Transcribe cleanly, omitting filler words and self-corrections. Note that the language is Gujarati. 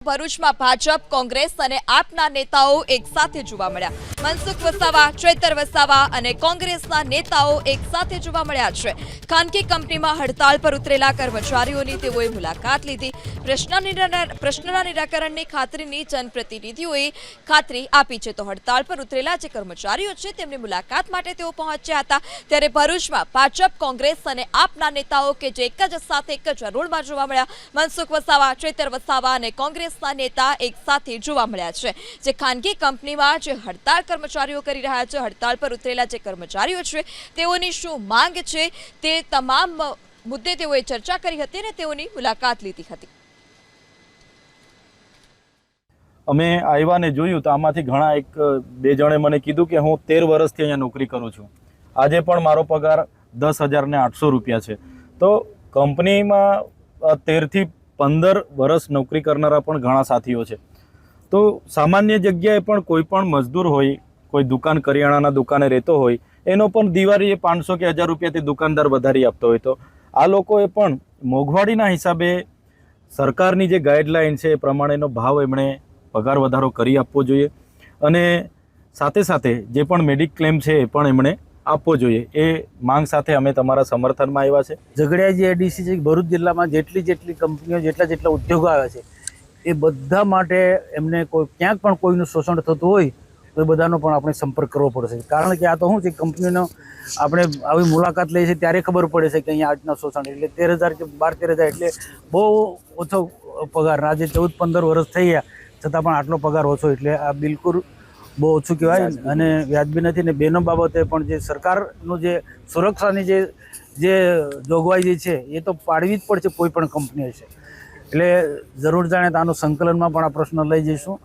ભરૂચમાં ભાજપ કોંગ્રેસ અને આપના નેતાઓ એક સાથે જોવા મળ્યા। મનસુખ વસાવા, ચૈતર વસાવા અને કોંગ્રેસના નેતાઓ એક સાથે જોવા મળ્યા છે। ખાનગી કંપનીમાં હડતાળ પર ઉતરેલા કર્મચારીઓની તેઓએ મુલાકાત લીધી। પ્રશ્નના નિરાકરણની ખાતરીની જનપ્રતિનિધિઓએ ખાતરી આપી છે, તો હડતાળ પર ઉતરેલા જે કર્મચારીઓ છે તેમની મુલાકાત માટે તેઓ પહોંચ્યા હતા। ત્યારે ભરૂચમાં ભાજપ, કોંગ્રેસ અને આપના નેતાઓ કે જે એક જ સાથે એક જ રોડમાં જોવા મળ્યા। મનસુખ વસાવા, ચૈતર વસાવા અને કોંગ્રેસ નેતા એક સાથે જોવા મળ્યા છે। જે ખાનગી કંપનીમાં જે હડતાળ કર્મચારીઓ કરી રહ્યા છે, હડતાળ પર ઉતરેલા જે કર્મચારીઓ છે તેઓની શું માંગ છે તે તમામ મુદ્દે તેઓએ ચર્ચા કરી હતી અને તેઓની મુલાકાત લીધી હતી। અમે આવ્યા ને જોયું તો આમાંથી ઘણા એક બે જણે મને કીધું કે હું 13 વર્ષથી અહીંયા નોકરી કરું છું, આજે પણ મારો પગાર 10,800 રૂપિયા છે। તો કંપનીમાં 13 થી 15 વર્ષ નોકરી કરનારા પણ ઘણા સાથીઓ છે। તો સામાન્ય જગ્યાએ પણ કોઈ પણ મજદૂર હોય, કોઈ દુકાન કરિયાણાના દુકાને રહેતો હોય, એનો પણ દિવાળીએ 500 કે 1000 રૂપિયાથી દુકાનદાર વધારી આપતો હોય, તો આ લોકોએ પણ મોંઘવારીના હિસાબે સરકારની જે ગાઈડલાઈન છે એ પ્રમાણેનો ભાવ એમણે પગાર વધારો કરી આપવો જોઈએ અને સાથે સાથે જે પણ મેડિક્લેમ છે એ પણ એમણે આપવો જોઈએ। એ માંગ સાથે અમે તમારા સમર્થનમાં આવ્યા છે। ઝઘડિયા એડીસી છે ભરૂચ જિલ્લામાં જેટલી કંપનીઓ જેટલા ઉદ્યોગો આવ્યા છે એ બધા માટે એમને ક્યાંક પણ કોઈનું શોષણ થતું હોય તો એ બધાનો પણ આપણે સંપર્ક કરવો પડશે। કારણ કે આ તો શું છે, કંપનીનો આપણે આવી મુલાકાત લઈએ છીએ ત્યારે ખબર પડે છે કે અહીંયા આજના શોષણ એટલે 13,000 કે 12-13,000 એટલે બહુ ઓછો પગાર। આજે 14-15 વર્ષ થઈ ગયા છતાં પણ આટલો પગાર ઓછો એટલે આ બિલકુલ બહુ ઓછું કહેવાય અને વ્યાજબી નથી। ને બેનો બાબતે પણ જે સરકારનું જે સુરક્ષાની જે જોગવાઈ જે છે એ તો પાડવી જ પડશે કોઈ પણ કંપની હશે। એટલે જરૂર જાણે તો આનું સંકલનમાં પણ આ પ્રશ્ન લઈ જઈશું